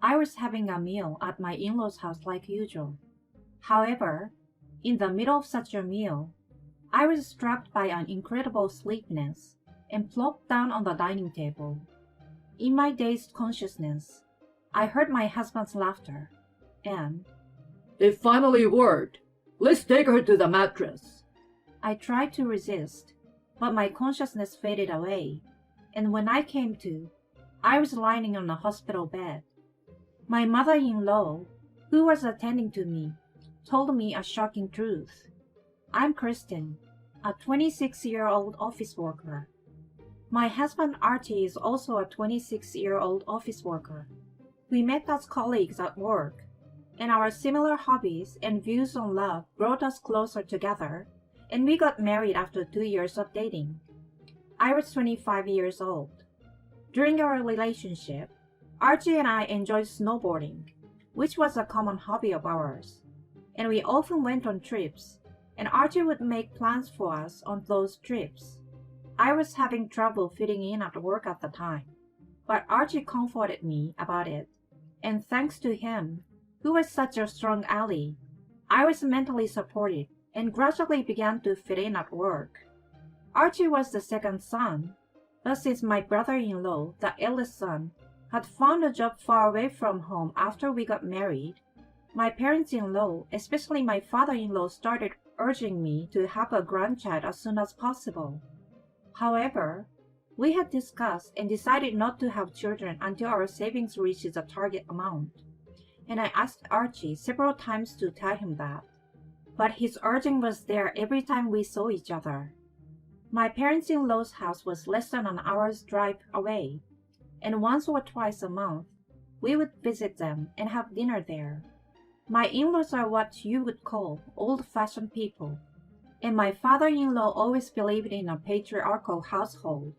I was having a meal at my in-laws' house like usual. However, in the middle of such a meal, I was struck by an incredible sleepiness and plopped down on the dining table. In my dazed consciousness, I heard my husband's laughter, and It finally worked. Let's take her to the mattress. I tried to resist, but my consciousness faded away, and when I came to, I was lying on a hospital bed. My mother-in-law, who was attending to me, told me a shocking truth. I'm Kristen, a 26-year-old office worker. My husband Archie is also a 26-year-old office worker. We met as colleagues at work, and our similar hobbies and views on love brought us closer together, and we got married after 2 years of dating. I was 25 years old. During our relationship, Archie and I enjoyed snowboarding, which was a common hobby of ours, and we often went on trips, and Archie would make plans for us on those trips. I was having trouble fitting in at work at the time, but Archie comforted me about it, and thanks to him, who was such a strong ally, I was mentally supported and gradually began to fit in at work. Archie was the second son, but since my brother-in-law, the eldest son, had found a job far away from home after we got married, my parents-in-law, especially my father-in-law, started urging me to have a grandchild as soon as possible. However, we had discussed and decided not to have children until our savings reaches the target amount, and I asked Archie several times to tell him that, but his urging was there every time we saw each other. My parents-in-law's house was less than an hour's drive away, and once or twice a month, we would visit them and have dinner there. My in-laws are what you would call old-fashioned people, and my father-in-law always believed in a patriarchal household.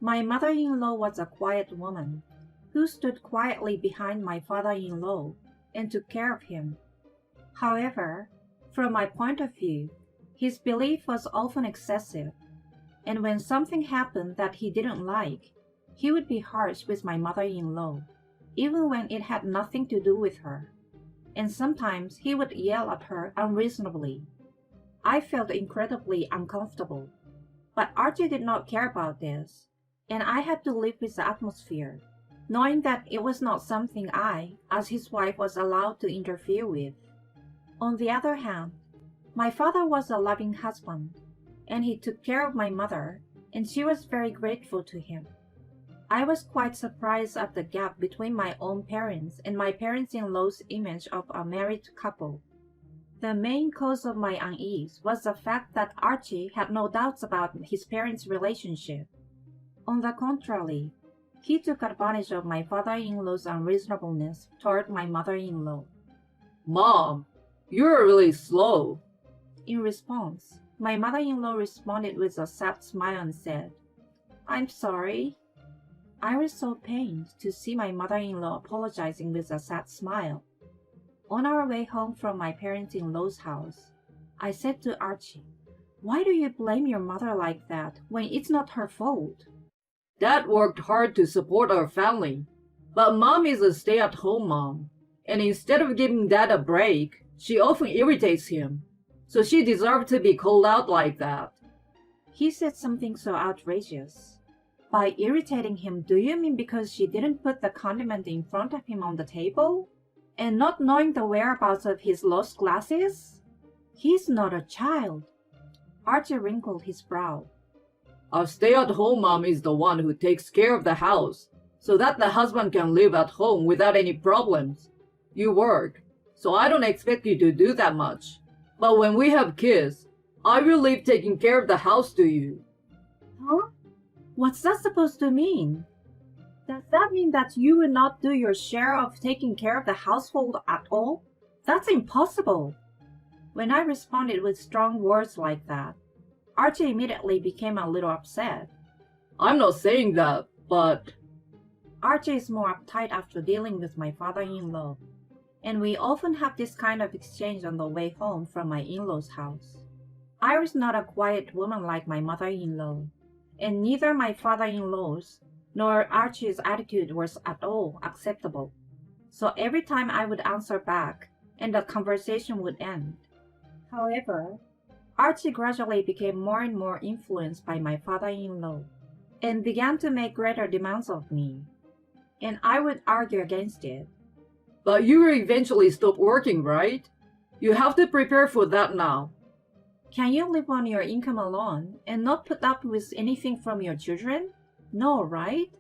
My mother-in-law was a quiet woman, who stood quietly behind my father-in-law and took care of him. However, from my point of view, his belief was often excessive, and when something happened that he didn't like, he would be harsh with my mother-in-law, even when it had nothing to do with her, and sometimes he would yell at her unreasonably. I felt incredibly uncomfortable, but Archie did not care about this, and I had to live with the atmosphere, knowing that it was not something I, as his wife, was allowed to interfere with. On the other hand, my father was a loving husband, and he took care of my mother, and she was very grateful to him. I was quite surprised at the gap between my own parents and my parents-in-law's image of a married couple. The main cause of my unease was the fact that Archie had no doubts about his parents' relationship. On the contrary, he took advantage of my father-in-law's unreasonableness toward my mother-in-law. Mom, you're really slow. In response, my mother-in-law responded with a sad smile and said, "I'm sorry." I was so pained to see my mother-in-law apologizing with a sad smile. On our way home from my parents-in-law's house, I said to Archie, "Why do you blame your mother like that when it's not her fault?" Dad worked hard to support our family, but Mom is a stay-at-home mom, and instead of giving Dad a break, she often irritates him, so she deserved to be called out like that. He said something so outrageous. By irritating him, do you mean because she didn't put the condiment in front of him on the table? And not knowing the whereabouts of his lost glasses? He's not a child. Archie wrinkled his brow. A stay-at-home mom is the one who takes care of the house, so that the husband can live at home without any problems. You work, so I don't expect you to do that much. But when we have kids, I will leave taking care of the house to you. Huh? What's that supposed to mean? Does that mean that you will not do your share of taking care of the household at all? That's impossible. When I responded with strong words like that, Archie immediately became a little upset. I'm not saying that, but... Archie is more uptight after dealing with my father-in-law, and we often have this kind of exchange on the way home from my in-law's house. I was not a quiet woman like my mother-in-law, and neither my father-in-law's nor Archie's attitude was at all acceptable. so every time I would answer back, and the conversation would end. However, Archie gradually became more and more influenced by my father-in-law, and began to make greater demands of me, and I would argue against it. But you will eventually stop working, right? You have to prepare for that now. Can you live on your income alone and not put up with anything from your children? No, right?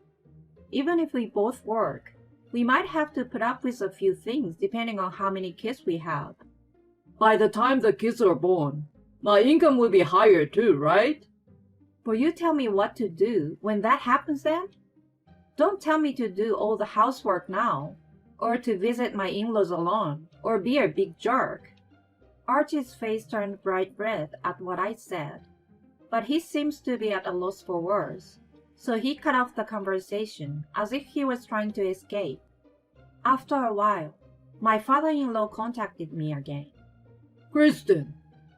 Even if we both work, we might have to put up with a few things depending on how many kids we have. By the time the kids are born, my income will be higher too, right? Will you tell me what to do when that happens then? Don't tell me to do all the housework now, or to visit my in-laws alone, or be a big jerk. Archie's face turned bright red at what I said, but he seems to be at a loss for words, so he cut off the conversation as if he was trying to escape. After a while, my father-in-law contacted me again. Kristen,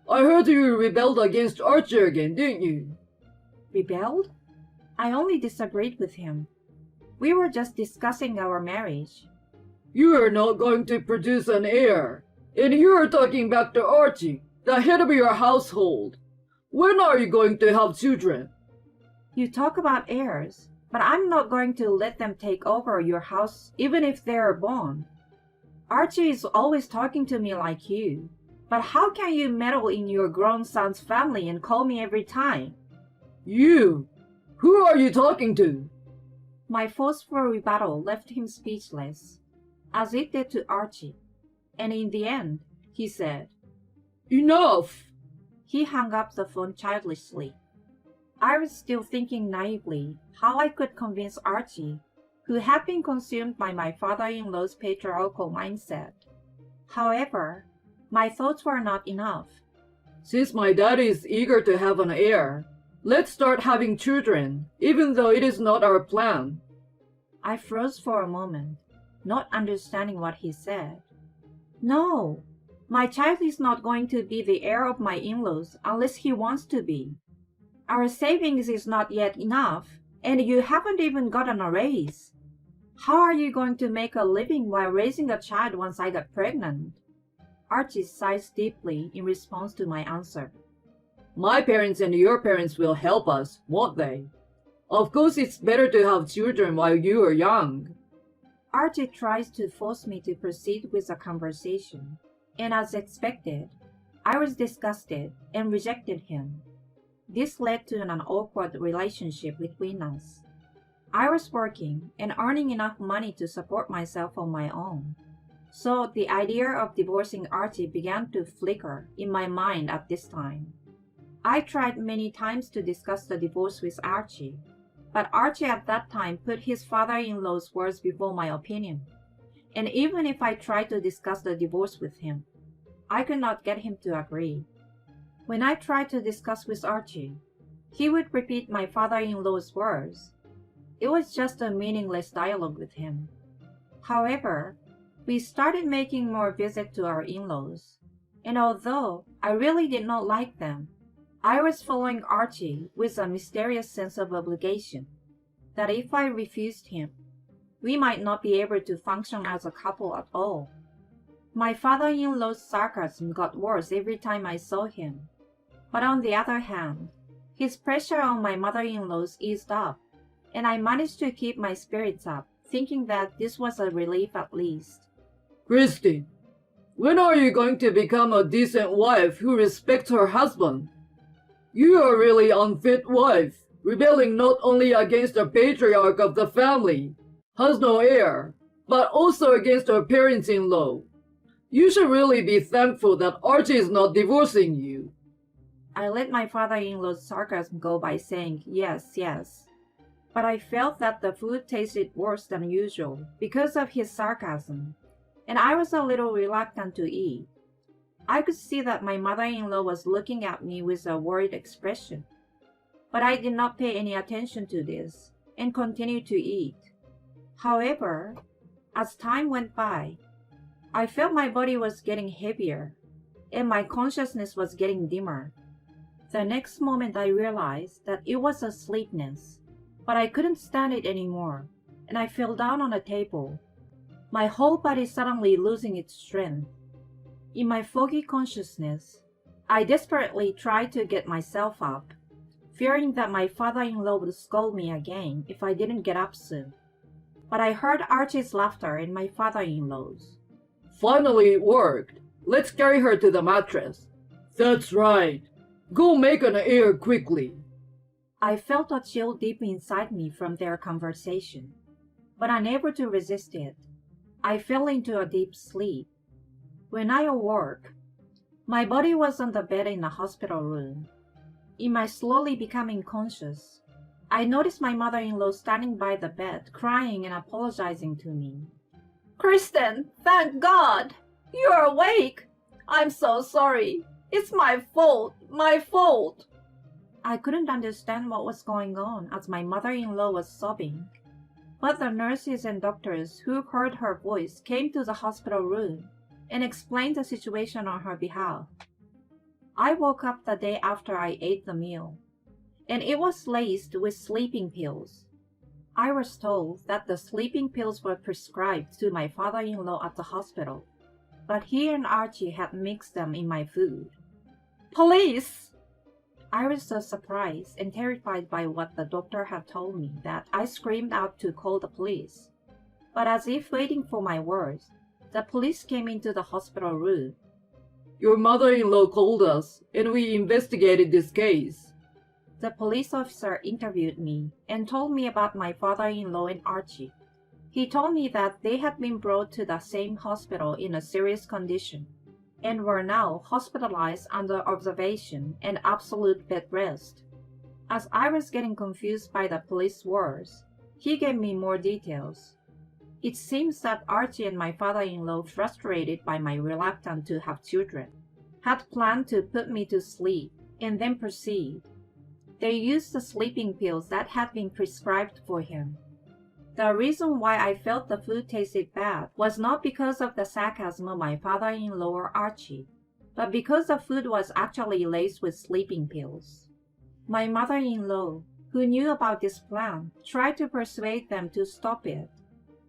I heard you rebelled against Archie again, didn't you? Rebelled? I only disagreed with him. We were just discussing our marriage. You are not going to produce an heir, and you are talking back to Archie, the head of your household. When are you going to have children? You talk about heirs, but I'm not going to let them take over your house even if they are born. Archie is always talking to me like you, but how can you meddle in your grown son's family and call me every time? You? Who are you talking to? My forceful rebuttal left him speechless, as it did to Archie, and in the end, he said, Enough! He hung up the phone childishly. I was still thinking naively how I could convince Archie, who had been consumed by my father-in-law's patriarchal mindset. However, my thoughts were not enough. Since my dad is eager to have an heir, let's start having children, even though it is not our plan. I froze for a moment, not understanding what he said. No, my child is not going to be the heir of my in-laws unless he wants to be. Our savings is not yet enough, and you haven't even gotten a raise. How are you going to make a living while raising a child once I get pregnant? Archie sighed deeply in response to my answer. My parents and your parents will help us, won't they? Of course it's better to have children while you are young. Archie tries to force me to proceed with the conversation, and as expected, I was disgusted and rejected him. This led to an awkward relationship between us. I was working and earning enough money to support myself on my own, so the idea of divorcing Archie began to flicker in my mind at this time. I tried many times to discuss the divorce with Archie, but Archie at that time put his father-in-law's words before my opinion, and even if I tried to discuss the divorce with him, I could not get him to agree. When I tried to discuss with Archie, he would repeat my father-in-law's words. It was just a meaningless dialogue with him. However, we started making more visits to our in-laws, and although I really did not like them, I was following Archie with a mysterious sense of obligation, that if I refused him, we might not be able to function as a couple at all. My father-in-law's sarcasm got worse every time I saw him, but on the other hand, his pressure on my mother-in-law's eased up, and I managed to keep my spirits up, thinking that this was a relief at least. Christy, when are you going to become a decent wife who respects her husband? You are really unfit wife, rebelling not only against the patriarch of the family, has no heir, but also against her parents-in-law. You should really be thankful that Archie is not divorcing you. I let my father-in-law's sarcasm go by saying yes, yes. But I felt that the food tasted worse than usual because of his sarcasm, and I was a little reluctant to eat. I could see that my mother-in-law was looking at me with a worried expression, but I did not pay any attention to this and continued to eat. However, as time went by, I felt my body was getting heavier and my consciousness was getting dimmer. The next moment I realized that it was a sleepiness, but I couldn't stand it anymore, and I fell down on a table. my whole body suddenly losing its strength. In my foggy consciousness, I desperately tried to get myself up, fearing that my father-in-law would scold me again if I didn't get up soon. But I heard Archie's laughter and my father-in-law's. Finally it worked. Let's carry her to the mattress. That's right. Go make an heir quickly. I felt a chill deep inside me from their conversation, but unable to resist it, I fell into a deep sleep. When I awoke, my body was on the bed in the hospital room. In my slowly becoming conscious, I noticed my mother-in-law standing by the bed, crying and apologizing to me. Kristen, thank God! You're awake! I'm so sorry. It's my fault. I couldn't understand what was going on as my mother-in-law was sobbing. But the nurses and doctors who heard her voice came to the hospital room and explained the situation on her behalf. I woke up the day after I ate the meal, and it was laced with sleeping pills. I was told that the sleeping pills were prescribed to my father-in-law at the hospital, but he and Archie had mixed them in my food. Police! I was so surprised and terrified by what the doctor had told me that I screamed out to call the police. But as if waiting for my words, the police came into the hospital room. Your mother-in-law called us, and we investigated this case. The police officer interviewed me and told me about my father-in-law and Archie. He told me that they had been brought to the same hospital in a serious condition and were now hospitalized under observation and absolute bed rest. As I was getting confused by the police words, he gave me more details. It seems that Archie and my father-in-law, frustrated by my reluctance to have children, had planned to put me to sleep and then proceed. They used the sleeping pills that had been prescribed for him. The reason why I felt the food tasted bad was not because of the sarcasm of my father-in-law or Archie, but because the food was actually laced with sleeping pills. My mother-in-law, who knew about this plan, tried to persuade them to stop it,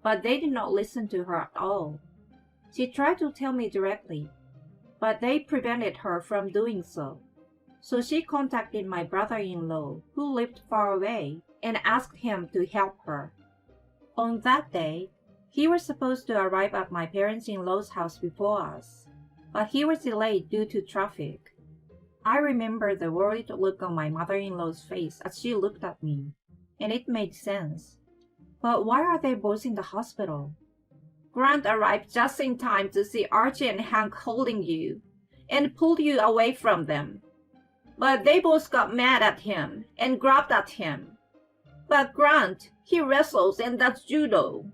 but they did not listen to her at all. She tried to tell me directly, but they prevented her from doing so. So she contacted my brother-in-law, who lived far away, and asked him to help her. On that day, he was supposed to arrive at my parents-in-law's house before us, but he was delayed due to traffic. I remember the worried look on my mother-in-law's face as she looked at me, and it made sense. But why are they both in the hospital? Grant arrived just in time to see Archie and Hank holding you, and pulled you away from them. But they both got mad at him and grabbed at him. But Grant, he wrestles and that's judo.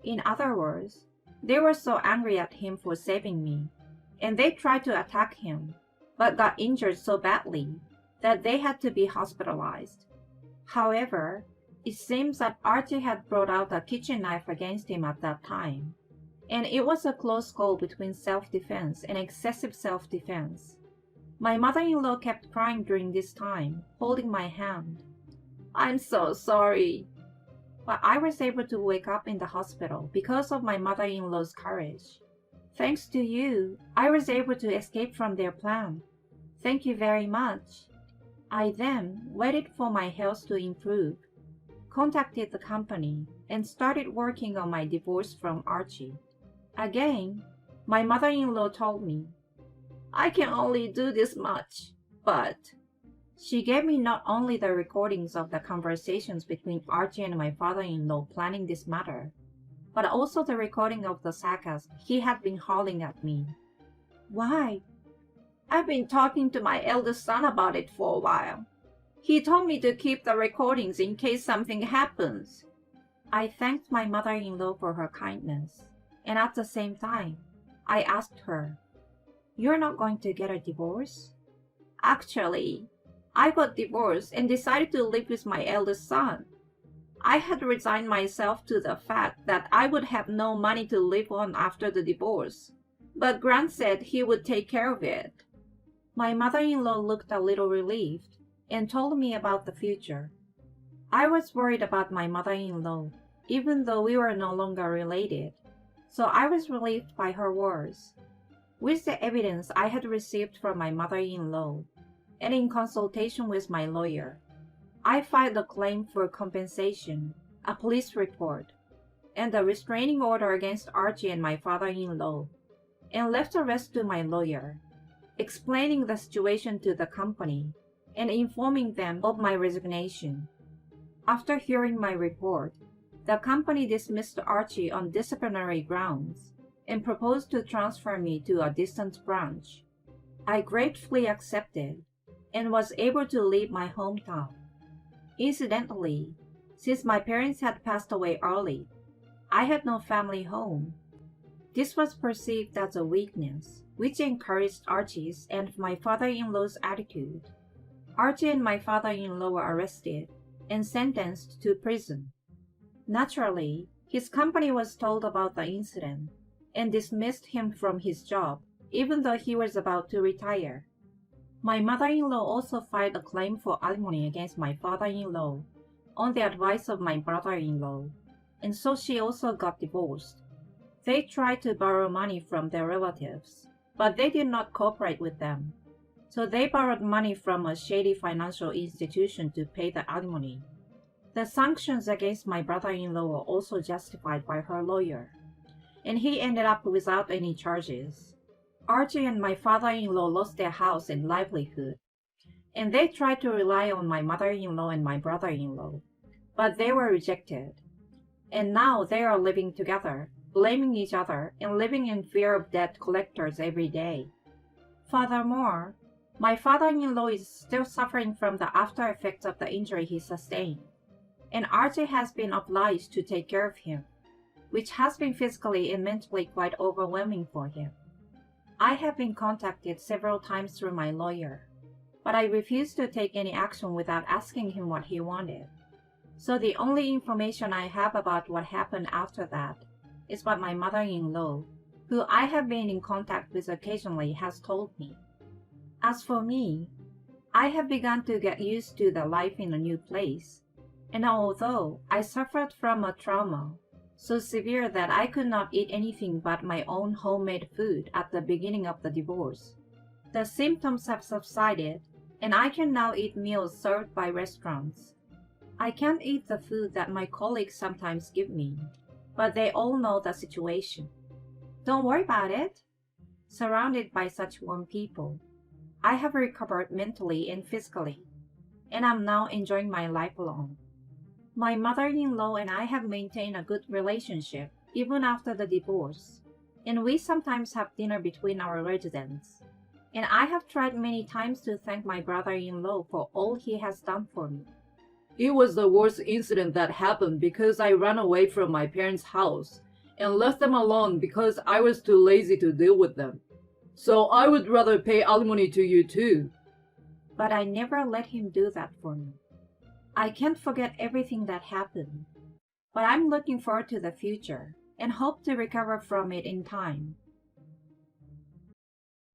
In other words, they were so angry at him for saving me, and they tried to attack him, but got injured so badly that they had to be hospitalized. However, it seems that Archie had brought out a kitchen knife against him at that time, and it was a close call between self-defense and excessive self-defense. My mother-in-law kept crying during this time, holding my hand. I'm so sorry. But I was able to wake up in the hospital because of my mother-in-law's courage. Thanks to you, I was able to escape from their plan. Thank you very much. I then waited for my health to improve, contacted the company, and started working on my divorce from Archie. Again, my mother-in-law told me, I can only do this much, but... She gave me not only the recordings of the conversations between Archie and my father-in-law planning this matter, but also the recording of the sarcasm he had been hurling at me. Why? I've been talking to my eldest son about it for a while. He told me to keep the recordings in case something happens. I thanked my mother-in-law for her kindness, and at the same time, I asked her, "You're not going to get a divorce?" Actually, I got divorced and decided to live with my eldest son. I had resigned myself to the fact that I would have no money to live on after the divorce, but Grant said he would take care of it. My mother-in-law looked a little relieved and told me about the future. I was worried about my mother-in-law, even though we were no longer related. So I was relieved by her words. With the evidence I had received from my mother-in-law, and in consultation with my lawyer, I filed a claim for compensation, a police report, and a restraining order against Archie and my father-in-law, and left the rest to my lawyer, explaining the situation to the company and informing them of my resignation. After hearing my report, the company dismissed Archie on disciplinary grounds and proposed to transfer me to a distant branch. I gratefully accepted and was able to leave my hometown. Incidentally, since my parents had passed away early, I had no family home. This was perceived as a weakness, which encouraged Archie's and my father-in-law's attitude. Archie and my father-in-law were arrested and sentenced to prison. Naturally, his company was told about the incident and dismissed him from his job, even though he was about to retire. My mother-in-law also filed a claim for alimony against my father-in-law on the advice of my brother-in-law, and so she also got divorced. They tried to borrow money from their relatives, but they did not cooperate with them, so they borrowed money from a shady financial institution to pay the alimony. The sanctions against my brother-in-law were also justified by her lawyer, and he ended up without any charges. Archie and my father-in-law lost their house and livelihood, and they tried to rely on my mother-in-law and my brother-in-law, but they were rejected. And now they are living together, blaming each other and living in fear of debt collectors every day. Furthermore, my father-in-law is still suffering from the after effects of the injury he sustained, and Archie has been obliged to take care of him, which has been physically and mentally quite overwhelming for him. I have been contacted several times through my lawyer, but I refused to take any action without asking him what he wanted. So the only information I have about what happened after that is what my mother-in-law, who I have been in contact with occasionally, has told me. As for me, I have begun to get used to the life in a new place, and although I suffered from a trauma so severe that I could not eat anything but my own homemade food at the beginning of the divorce, the symptoms have subsided and I can now eat meals served by restaurants. I can't eat the food that my colleagues sometimes give me, but they all know the situation. Don't worry about it. Surrounded by such warm people, I have recovered mentally and physically, and I'm now enjoying my life alone. My mother-in-law and I have maintained a good relationship even after the divorce, and we sometimes have dinner between our residents. And I have tried many times to thank my brother-in-law for all he has done for me. It was the worst incident that happened because I ran away from my parents' house and left them alone because I was too lazy to deal with them. So I would rather pay alimony to you too. But I never let him do that for me. I can't forget everything that happened, but I'm looking forward to the future and hope to recover from it in time.